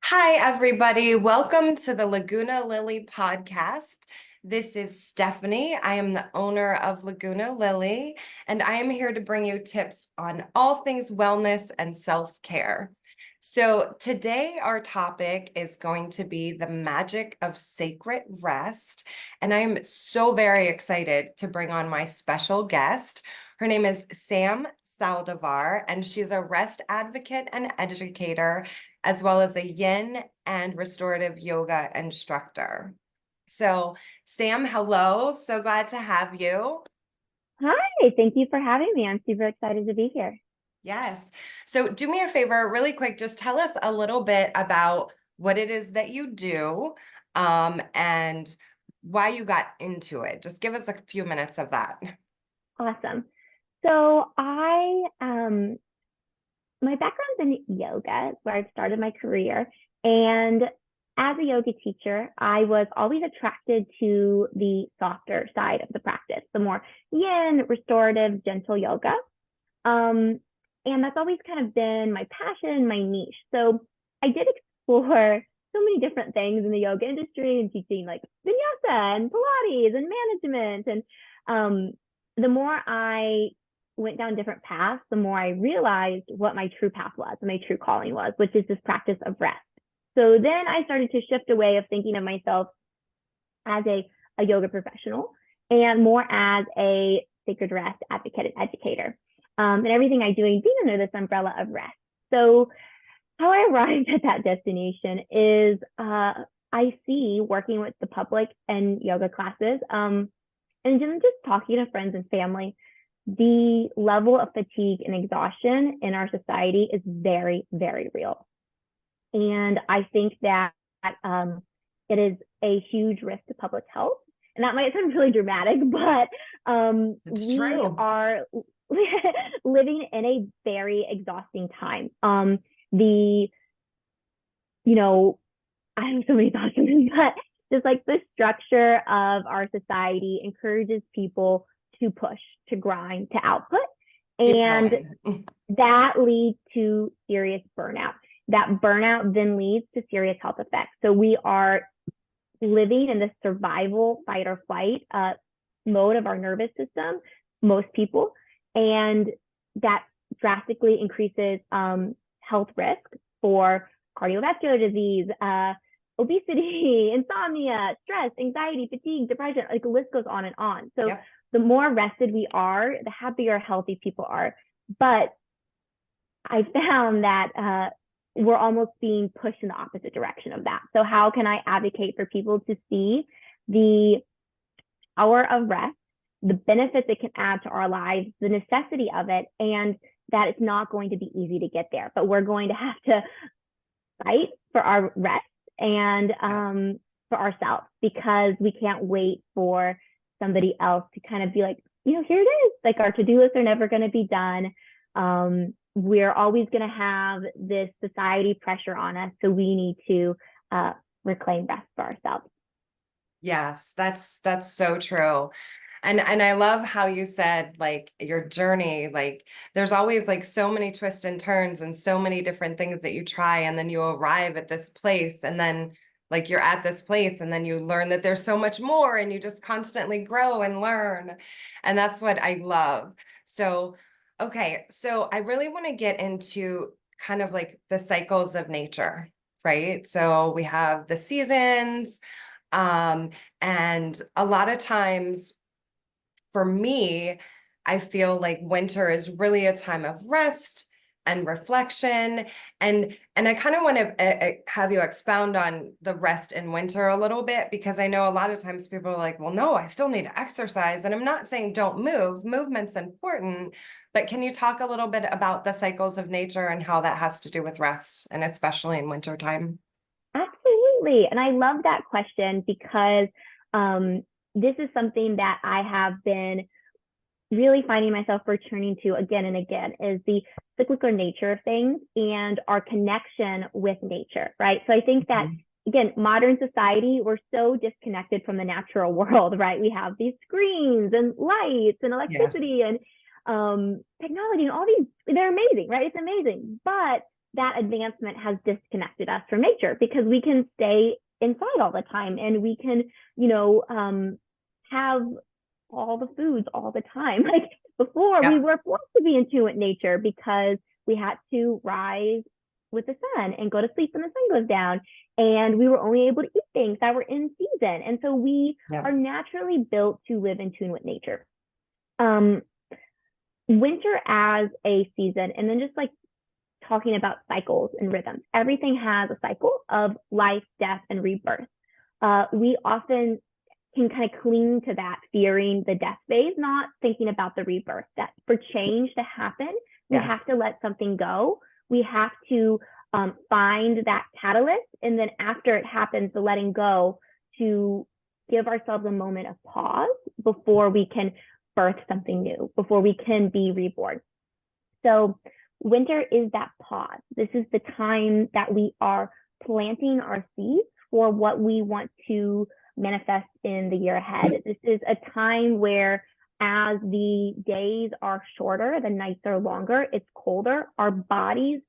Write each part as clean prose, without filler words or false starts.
Hi, everybody. Welcome to the Laguna Lily podcast. This is Stephanie. I am the owner of Laguna Lily, and I am here to bring you tips on all things wellness and self-care. So, today our topic is going to be the magic of sacred rest. And I am so very excited to bring on my special guest. Her name is Sam Saldivar, and she's a rest advocate and educator as well as a Yin and Restorative Yoga instructor. So, Sam, hello. So glad to have you. Hi, thank you for having me. I'm super excited to be here. Yes. So, do me a favor, really quick, just tell us a little bit about what it is that you do, and why you got into it. Just give us a few minutes of that. Awesome. So my background's in yoga, where I started my career. And as a yoga teacher, I was always attracted to the softer side of the practice, the more yin, restorative, gentle yoga. Um, and that's always kind of been my passion, my niche. So I did explore so many different things in the yoga industry and teaching like vinyasa and Pilates and management. And the more I went down different paths, the more I realized what my true path was, my true calling was, which is this practice of rest. So then I started to shift away of thinking of myself as a yoga professional and more as a sacred rest advocate and educator. And everything I do being under this umbrella of rest. So how I arrived at that destination is I see working with the public and yoga classes, and then just talking to friends and family, the level of fatigue and exhaustion in our society is very, very real. And I think that it is a huge risk to public health. And that might sound really dramatic, but It's we true. are living in a very exhausting time. The, you know, I have so many thoughts on this, but just like the structure of our society encourages people to push, to grind, to output. Keep And going. that leads to serious burnout. That burnout then leads to serious health effects. So we are living in the survival, fight or flight mode of our nervous system, most people, and that drastically increases health risk for cardiovascular disease, obesity, insomnia, stress, anxiety, fatigue, depression, like the list goes on and on. So Yep. the more rested we are, the happier, healthy people are. But I found that we're almost being pushed in the opposite direction of that. So how can I advocate for people to see the power of rest, the benefits it can add to our lives, the necessity of it, and that it's not going to be easy to get there, but we're going to have to fight for our rest and Yep. for ourselves, because we can't wait for somebody else to kind of be like, here it is. Like our to-do lists are never going to be done. We're always going to have this society pressure on us. So we need to reclaim rest for ourselves. Yes, that's so true. And I love how you said like your journey, like there's always like so many twists and turns and so many different things that you try and then you arrive at this place and then like you're at this place and then you learn that there's so much more and you just constantly grow and learn. And that's what I love. So, okay, so I really want to get into kind of like the cycles of nature, right? So we have the seasons, um, and a lot of times for me, I feel like winter is really a time of rest and reflection. And I kind of want to have you expound on the rest in winter a little bit, because I know a lot of times people are like, well, no, I still need to exercise. And I'm not saying don't move, movement's important, but can you talk a little bit about the cycles of nature and how that has to do with rest, and especially in winter time? Absolutely. And I love that question because um, this is something that I have been really finding myself returning to again and again, is the cyclical nature of things and our connection with nature, right? So I think that, Mhm. again, modern society, we're so disconnected from the natural world, right? We have these screens and lights and Yes. electricity and technology and all these, they're amazing, right? It's amazing. But that advancement has disconnected us from nature because we can stay inside all the time and we can, have all the foods all the time. Like before, we Yeah. were forced to be in tune with nature because we had to rise with the sun and go to sleep when the sun goes down. And we were only able to eat things that were in season. And so we Yeah. are naturally built to live in tune with nature. Um, Winter as a season, and then just like talking about cycles and rhythms. Everything has a cycle of life, death, and rebirth. We often can kind of cling to that, fearing the death phase, not thinking about the rebirth. That for change to happen, we Yes. have to let something go. We have to find that catalyst. And then after it happens, the letting go, to give ourselves a moment of pause before we can birth something new, before we can be reborn. So winter is that pause. This is the time that we are planting our seeds for what we want to manifest in the year ahead. This is a time where, as the days are shorter, the nights are longer, it's colder, our body's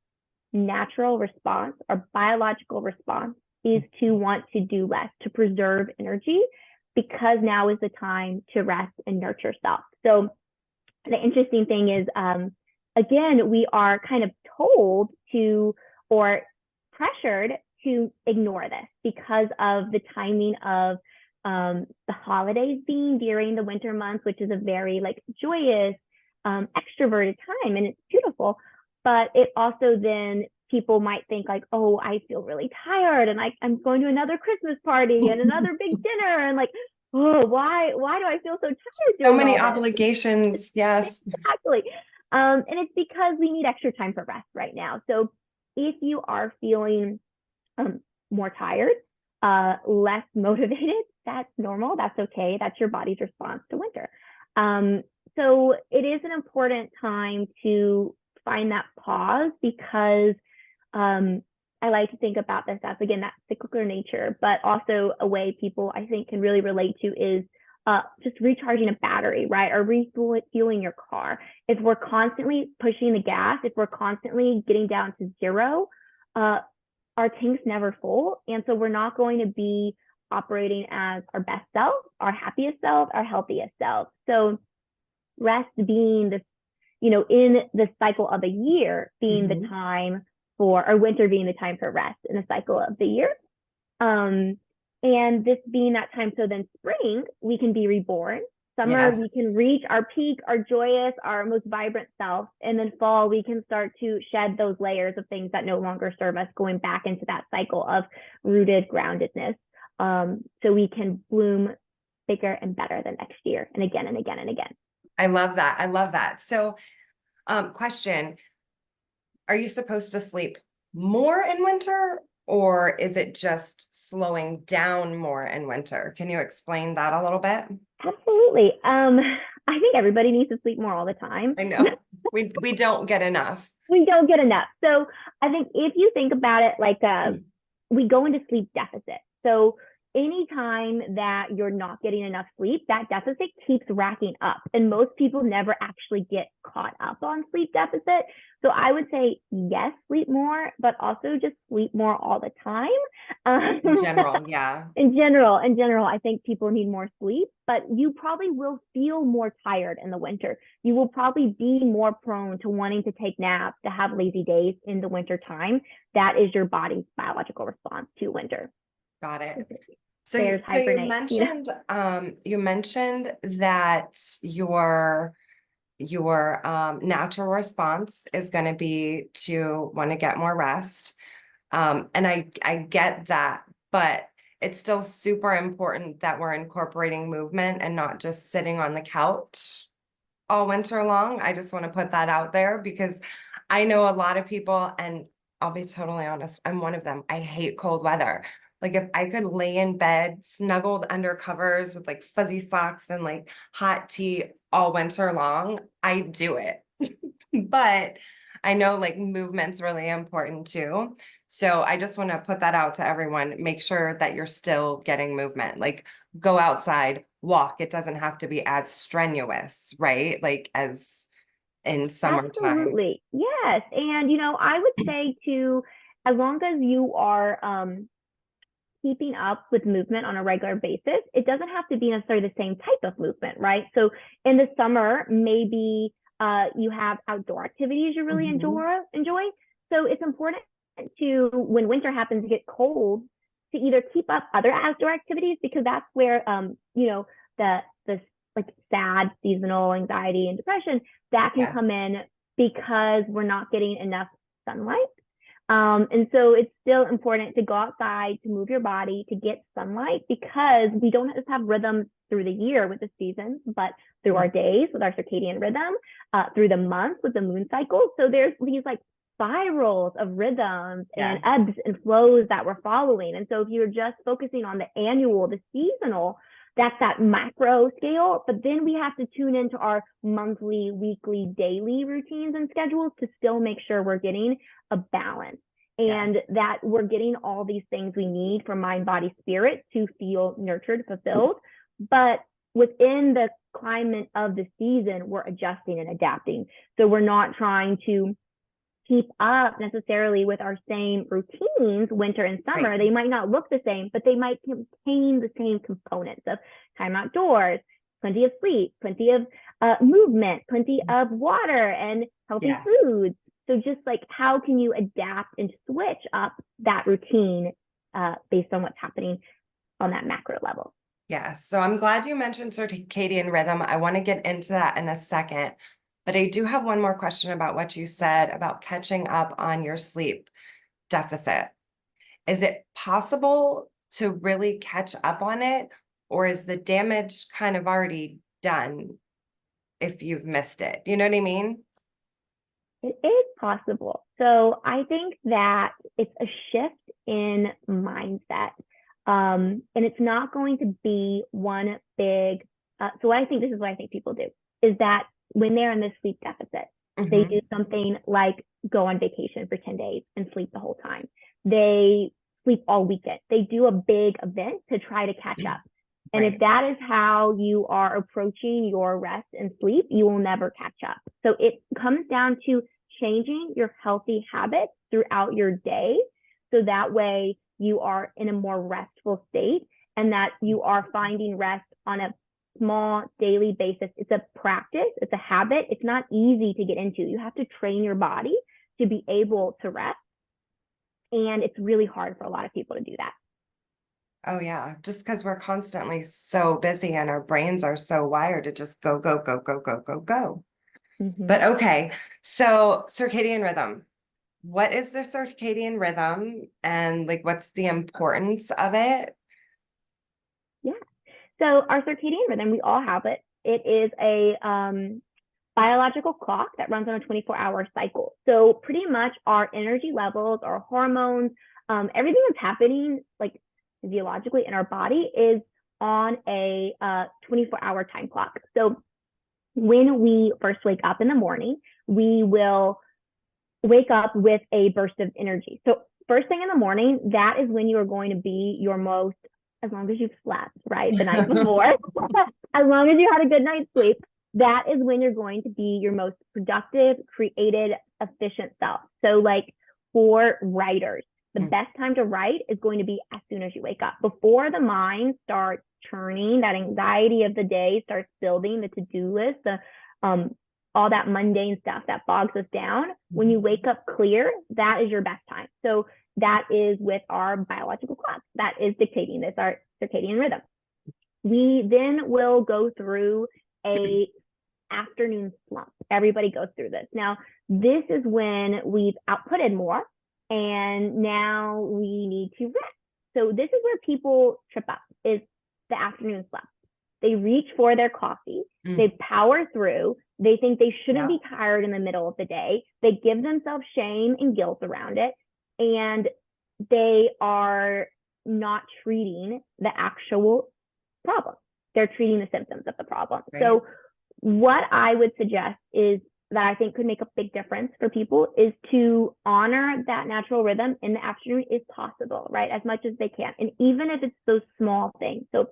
natural response, our biological response is to want to do less, to preserve energy, because now is the time to rest and nurture self. So the interesting thing is, again, we are kind of told to, or pressured to ignore this because of the timing of the holidays being during the winter months, which is a very like joyous, extroverted time, and it's beautiful. But it also then people might think like, oh, I feel really tired, and I'm going to another Christmas party and another big dinner, and like, oh, why do I feel so tired So doing many all this? obligations. Yes. Exactly. And it's because we need extra time for rest right now. So if you are feeling more tired, less motivated, that's normal. That's okay. That's your body's response to winter. So it is an important time to find that pause because I like to think about this as, again, that cyclical nature, but also a way people I think can really relate to is just recharging a battery, right? Or refueling your car. If we're constantly pushing the gas, if we're constantly getting down to zero, our tank's never full. And so we're not going to be operating as our best self, our happiest self, our healthiest self. So rest being this, in the cycle of a year being the Mhm. time for, or winter being the time for rest in the cycle of the year. Um, and this being that time, so then spring, we can be reborn. Summer, Yes. we can reach our peak, our joyous, our most vibrant self. And then fall, we can start to shed those layers of things that no longer serve us, going back into that cycle of rooted groundedness. So we can bloom bigger and better the next year, and again and again and again. I love that. I love that. So, question, are you supposed to sleep more in winter, or is it just slowing down more in winter? Can you explain that a little bit? Absolutely. I think everybody needs to sleep more all the time. I know we don't get enough. We don't get enough. So I think if you think about it, like we go into sleep deficit. So anytime that you're not getting enough sleep, that deficit keeps racking up. And most people never actually get caught up on sleep deficit. So I would say, yes, sleep more, but also just sleep more all the time. In general, yeah. In general, I think people need more sleep, but you probably will feel more tired in the winter. You will probably be more prone to wanting to take naps, to have lazy days in the winter time. That is your body's biological response to winter. Got it. So Bears you hibernate, mentioned that your natural response is going to be to want to get more rest. And I get that, but it's still super important that we're incorporating movement and not just sitting on the couch all winter long. I just want to put that out there because I know a lot of people, and I'll be totally honest, I'm one of them. I hate cold weather. Like if I could lay in bed, snuggled under covers with like fuzzy socks and like hot tea all winter long, I do it. But I know like movement's really important too. So I just want to put that out to everyone. Make sure that you're still getting movement. Like go outside, walk. It doesn't have to be as strenuous, right? Like as in summertime. Absolutely. Yes. And, I would say too, as long as you are keeping up with movement on a regular basis, it doesn't have to be necessarily the same type of movement, right? So in the summer, maybe you have outdoor activities you really Mhm. enjoy. So it's important to, when winter happens to get cold, to either keep up other outdoor activities, because that's where the like sad seasonal anxiety and depression that can come Yes. in, because we're not getting enough sunlight. And so it's still important to go outside, to move your body, to get sunlight, because we don't just have rhythms through the year with the seasons, but through our days with our circadian rhythm, through the months with the moon cycle. So there's these like spirals of rhythms and Yes. ebbs and flows that we're following. And so if you're just focusing on the annual, the seasonal, that's that macro scale. But then we have to tune into our monthly, weekly, daily routines and schedules to still make sure we're getting a balance, Yes. and that we're getting all these things we need for mind, body, spirit to feel nurtured, fulfilled. But within the climate of the season, we're adjusting and adapting. So we're not trying to keep up necessarily with our same routines winter and Right. summer. They might not look the same, but they might contain the same components of time outdoors, plenty of sleep, plenty of movement, plenty of water, and healthy Yes. foods. So just like, how can you adapt and switch up that routine based on what's happening on that macro level? Yes. So I'm glad you mentioned circadian rhythm. I want to get into that in a second, but I do have one more question about what you said about catching up on your sleep deficit. Is it possible to really catch up on it, or is the damage kind of already done if you've missed it? You know what I mean? It is possible. So I think that it's a shift in mindset. And it's not going to be one big, so what I think, this is what I think people do, is that when they're in this sleep deficit, they do Hmm. something like go on vacation for 10 days and sleep the whole time. They sleep all weekend. They do a big event to try to catch up. And if Right. that is how you are approaching your rest and sleep, you will never catch up. So it comes down to changing your healthy habits throughout your day. So that way you are in a more restful state, and that you are finding rest on a small daily basis. It's a practice, it's a habit. It's not easy to get into. You have to train your body to be able to rest. And it's really hard for a lot of people to do that. Oh, yeah. Just because we're constantly so busy and our brains are so wired to just go, go, go, go, go, go, go. Mm-hmm. But okay. So circadian rhythm. What is the circadian rhythm and like what's the importance of it? Yeah. So our circadian rhythm, we all have it. It is a biological clock that runs on a 24-hour cycle. So pretty much our energy levels, our hormones, everything that's happening like physiologically in our body is on a 24-hour time clock. So when we first wake up in the morning, we will wake up with a burst of energy. So first thing in the morning, that is when you are going to be your most, as long as you've slept, right? The night before, as long as you had a good night's sleep, that is when you're going to be your most productive, creative, efficient self. So like for writers, the best time to write is going to be as soon as you wake up, before the mind starts churning, that anxiety of the day starts building, the to-do list, the all that mundane stuff that bogs us down. When you wake up clear, that is your best time. So that is with our biological clock that is dictating this, our circadian rhythm. We then will go through a afternoon slump. Everybody goes through this. Now, this is when we've outputted more and now we need to rest. So this is where people trip up, is the afternoon slump. They reach for their coffee, they Mm. power through, they think they shouldn't Yeah. be tired in the middle of the day, they give themselves shame and guilt around it, and they are not treating the actual problem. They're treating the symptoms of the problem. Right. So what I would suggest is, that I think could make a big difference for people, is to honor that natural rhythm in the afternoon if possible, right? As much as they can. And even if it's those small things. So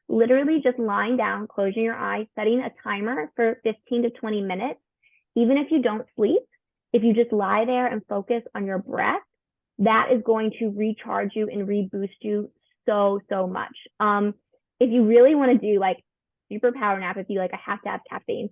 literally just lying down, closing your eyes, setting a timer for 15 to 20 minutes, even if you don't sleep, if you just lie there and focus on your breath, that is going to recharge you and reboost you so, so much. If you really want to do like super power nap, if you like, I have to have caffeine,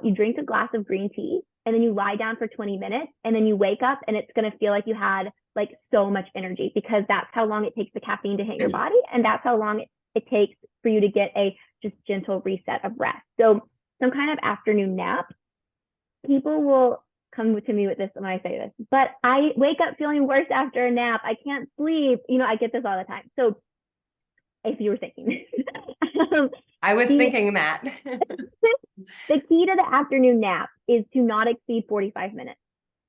you drink a glass of green tea and then you lie down for 20 minutes and then you wake up and it's going to feel like you had like so much energy, because that's how long it takes the caffeine to hit your body. And that's how long it takes for you to get a just gentle reset of rest. So some kind of afternoon nap, people will come to me with this when I say this, but I wake up feeling worse after a nap. I can't sleep. I get this all the time. So if you were thinking I was the, thinking that. the key to the afternoon nap is to not exceed 45 minutes.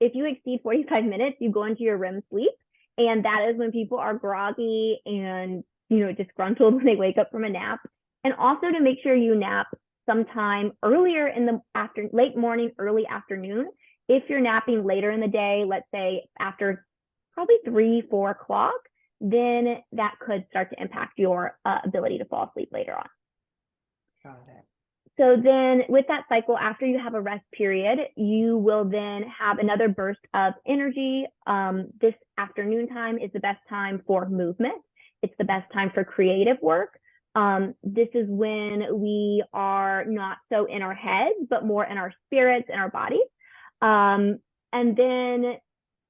If you exceed 45 minutes, you go into your REM sleep. And that is when people are groggy and, disgruntled when they wake up from a nap. And also to make sure you nap sometime earlier in the late morning, early afternoon. If you're napping later in the day, let's say after probably 3-4 o'clock, then that could start to impact your ability to fall asleep later on. Got it. So then with that cycle, after you have a rest period, you will then have another burst of energy. This afternoon time is the best time for movement. It's the best time for creative work. This is when we are not so in our heads, but more in our spirits and our bodies. And then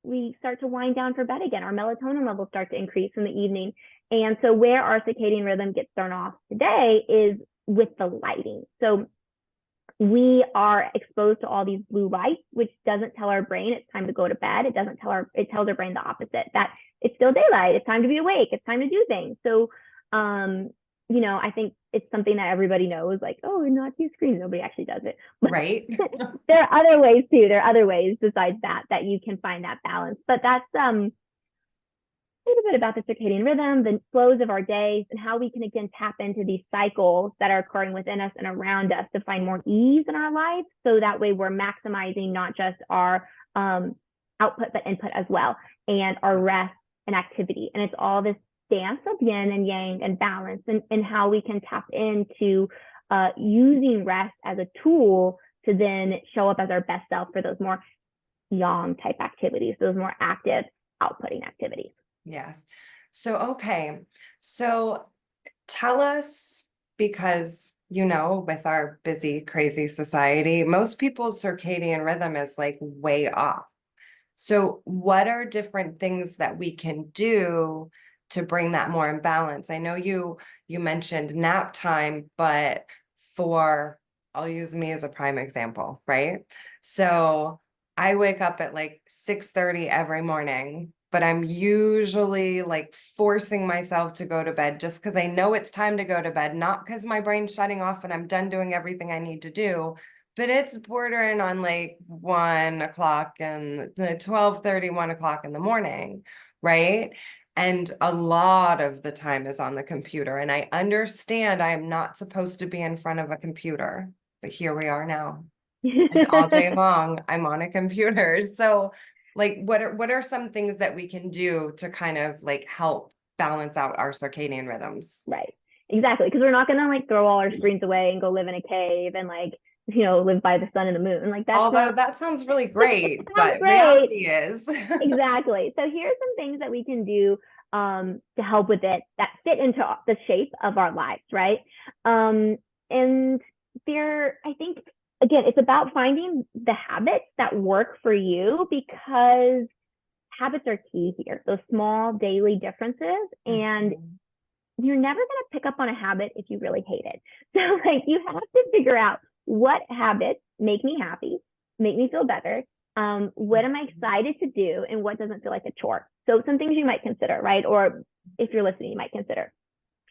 we start to wind down for bed again. Our melatonin levels start to increase in the evening. And so where our circadian rhythm gets thrown off today is with the lighting. So we are exposed to all these blue lights, which doesn't tell our brain it's time to go to bed. It tells our brain the opposite, that it's still daylight. It's time to be awake. It's time to do things. So, I think it's something that everybody knows, like, oh, not use screens. Nobody actually does it. But right. there are other ways too. There are other ways besides that you can find that balance. But that's a little bit about the circadian rhythm, the flows of our days, and how we can again tap into these cycles that are occurring within us and around us to find more ease in our lives. So that way we're maximizing not just our output, but input as well, and our rest and activity. And it's all this dance of yin and yang and balance, and how we can tap into using rest as a tool to then show up as our best self for those more yang type activities, those more active outputting activities. Yes. So, okay. So tell us, because, with our busy, crazy society, most people's circadian rhythm is like way off. So what are different things that we can do to bring that more in balance? I know you mentioned nap time, but I'll use me as a prime example, right? So I wake up at like 6:30 every morning, but I'm usually like forcing myself to go to bed just because I know it's time to go to bed, not because my brain's shutting off and I'm done doing everything I need to do. But it's bordering on like 1 o'clock and the 12:30, 1 o'clock in the morning, right? And a lot of the time is on the computer. And I understand I am not supposed to be in front of a computer, but here we are now. And all day long, I'm on a computer. So like, what are some things that we can do to kind of like help balance out our circadian rhythms? Right. Exactly. Because we're not going to like throw all our screens away and go live in a cave and like, live by the sun and the moon. Like that's Although not, that sounds really great, sounds but great. reality is. Exactly. So here's some things that we can do to help with it that fit into the shape of our lives, right? And I think, again, it's about finding the habits that work for you, because habits are key here. Those small daily differences, and you're never going to pick up on a habit if you really hate it. So like you have to figure out what habits make me happy, make me feel better. What am I excited to do, and what doesn't feel like a chore? So some things you might consider, right? Or if you're listening, you might consider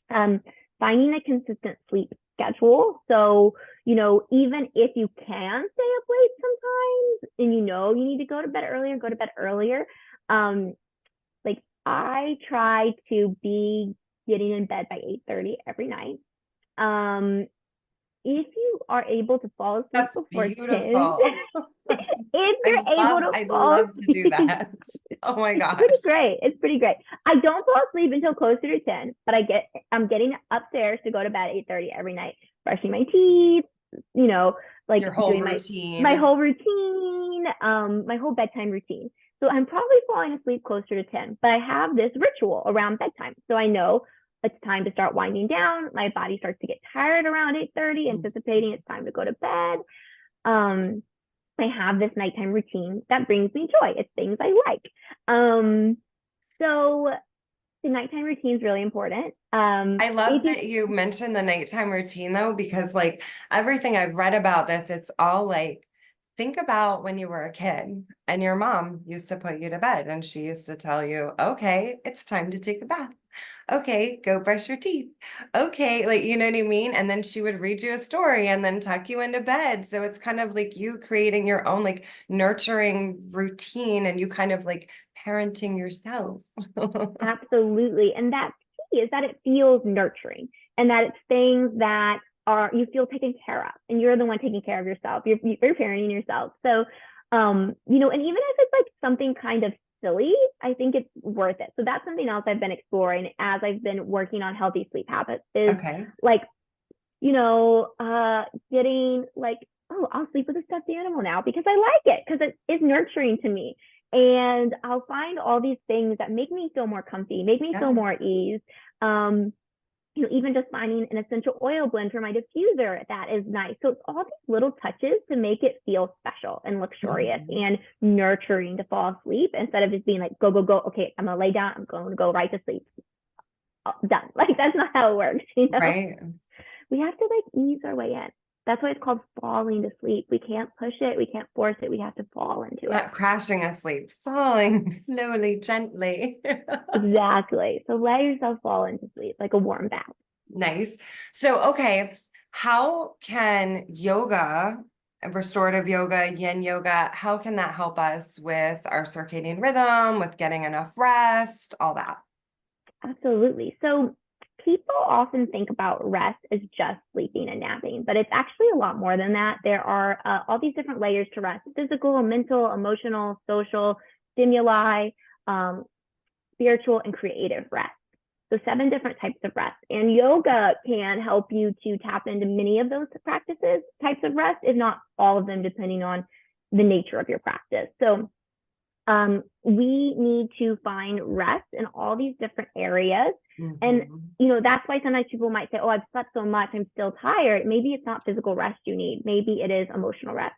finding a consistent sleep schedule. So, even if you can stay up late sometimes and you need to go to bed earlier. Like I try to be getting in bed by 8:30 every night. If you are able to fall asleep That's before 10, beautiful. if you're able to I'd fall love to do asleep, that. Oh my it's gosh. pretty great. It's pretty great. I don't fall asleep until closer to 10, but I'm getting upstairs to go to bed at 8:30 every night, brushing my teeth, you know, like Your whole doing my routine. whole routine, my whole bedtime routine. So I'm probably falling asleep closer to 10, but I have this ritual around bedtime. So I know it's time to start winding down. My body starts to get tired around 8:30, Mm. anticipating it's time to go to bed. Um, I have this nighttime routine that brings me joy. It's things I like. So the nighttime routine is really important. I If love you that you mentioned the nighttime routine though, because like everything I've read about this, it's all like, think about when you were a kid and your mom used to put you to bed and she used to tell you, okay, it's time to take a bath. Okay, go brush your teeth. Okay, like, you know what I mean? And then she would read you a story and then tuck you into bed. So it's kind of like you creating your own like nurturing routine and you kind of like parenting yourself. absolutely, and that's key is that it feels nurturing and that it's things that are you feel taken care of, and you're the one taking care of yourself. You're parenting yourself. So, and even if it's like something kind of silly, I think it's worth it. So that's something else I've been exploring as I've been working on healthy sleep habits is Okay. like getting like, oh, I'll sleep with a stuffed animal now because I like it, because it is nurturing to me. And I'll find all these things that make me feel more comfy, make me feel Yeah. more at ease. Um, even just finding an essential oil blend for my diffuser that is nice. So it's all these little touches to make it feel special and luxurious Mhm. and nurturing to fall asleep instead of just being like, go, go, go. Okay, I'm gonna lay down. I'm going to go right to sleep. Done. Like that's not how it works. Right. We have to like ease our way in. That's why it's called falling to sleep. We can't push it. We can't force it. We have to fall into it. Not crashing asleep, falling slowly, gently. Exactly. So let yourself fall into sleep like a warm bath. Nice. So, okay, how can yoga, restorative yoga, yin yoga, how can that help us with our circadian rhythm, with getting enough rest, all that? Absolutely. So people often think about rest as just sleeping and napping, but it's actually a lot more than that. There are all these different layers to rest: physical, mental, emotional, social, stimuli, um, spiritual, and creative rest. So 7 different types of rest. And yoga can help you to tap into many of those practices, types of rest, if not all of them, depending on the nature of your practice. So we need to find rest in all these different areas. And, Mhm. that's why sometimes people might say, oh, I've slept so much, I'm still tired. Maybe it's not physical rest you need. Maybe it is emotional rest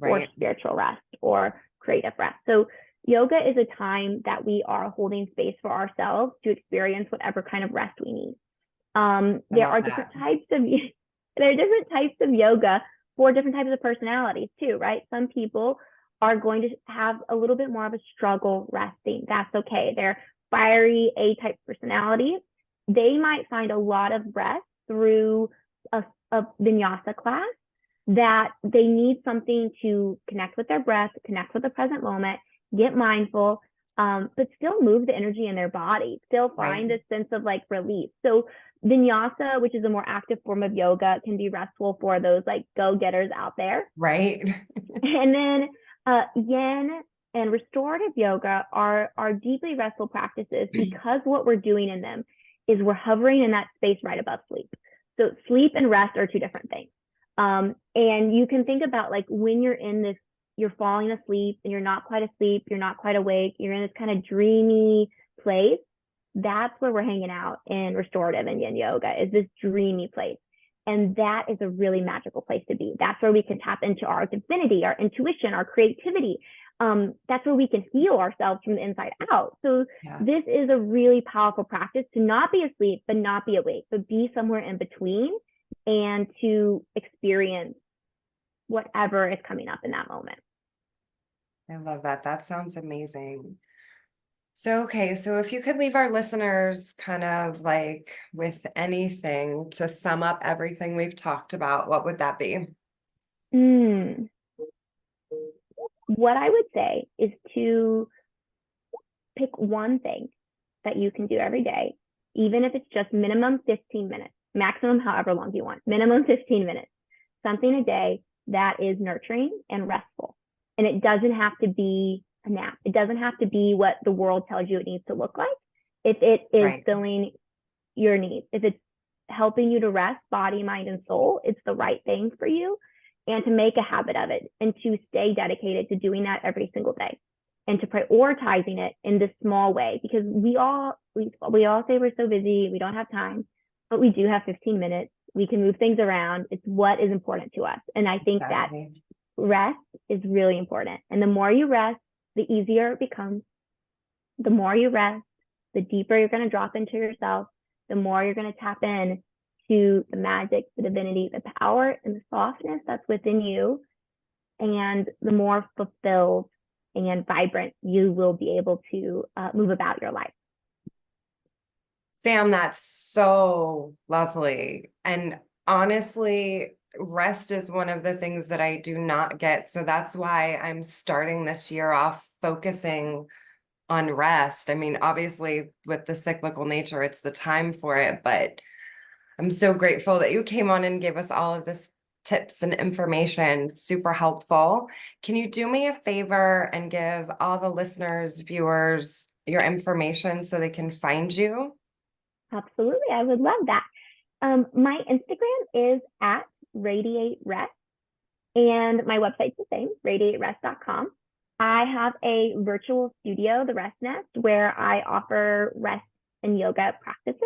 or Right. spiritual rest or creative rest. So yoga is a time that we are holding space for ourselves to experience whatever kind of rest we need. I There love are different that. types of there are different types of yoga for different types of personalities too, right? Some people are going to have a little bit more of a struggle resting. That's okay. They're fiery A type personalities. They might find a lot of rest through a vinyasa class, that they need something to connect with their breath, connect with the present moment, get mindful, but still move the energy in their body, still Right. find a sense of like relief. So vinyasa, which is a more active form of yoga, can be restful for those like go-getters out there. Right. And then yin and restorative yoga are deeply restful practices because what we're doing in them is we're hovering in that space right above sleep. So sleep and rest are 2 different things. And you can think about like when you're in this, you're falling asleep and you're not quite asleep, you're not quite awake, you're in this kind of dreamy place. That's where we're hanging out in restorative and yin yoga, is this dreamy place. And that is a really magical place to be. That's where we can tap into our divinity, our intuition, our creativity. That's where we can heal ourselves from the inside out. So Yeah. this is a really powerful practice to not be asleep, but not be awake, but be somewhere in between and to experience whatever is coming up in that moment. I love that. That sounds amazing. So, okay, so if you could leave our listeners kind of like with anything to sum up everything we've talked about, what would that be? Mm. What I would say is to pick one thing that you can do every day, even if it's just minimum 15 minutes, maximum however long you want, minimum 15 minutes, something a day that is nurturing and restful. And it doesn't have to be a nap. It doesn't have to be what the world tells you it needs to look like. If it is Right. filling your needs, if it's helping you to rest body, mind, and soul, it's the right thing for you, and to make a habit of it and to stay dedicated to doing that every single day and to prioritizing it in this small way, because we all say we're so busy, we don't have time, but we do have 15 minutes. We can move things around. It's what is important to us. And I think that Exactly. rest is really important. And the more you rest, the easier it becomes. The more you rest, the deeper you're going to drop into yourself, the more you're going to tap in to the magic, the divinity, the power, and the softness that's within you. And the more fulfilled and vibrant you will be able to move about your life. Sam, that's so lovely. And honestly, rest is one of the things that I do not get. So that's why I'm starting this year off focusing on rest. I mean, obviously, with the cyclical nature, it's the time for it, but I'm so grateful that you came on and gave us all of this tips and information. Super helpful. Can you do me a favor and give all the listeners, viewers, your information so they can find you? Absolutely. I would love that. My Instagram is at radiaterest, and my website's the same, radiaterest.com. I have a virtual studio, the Rest Nest, where I offer rest and yoga practices.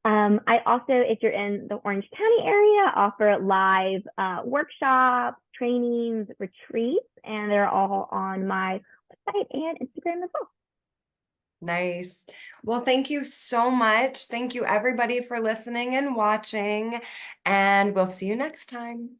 I also, if you're in the Orange County area, offer live workshops, trainings, retreats, and they're all on my website and Instagram as well. Nice. Well, thank you so much. Thank you, everybody, for listening and watching, and we'll see you next time.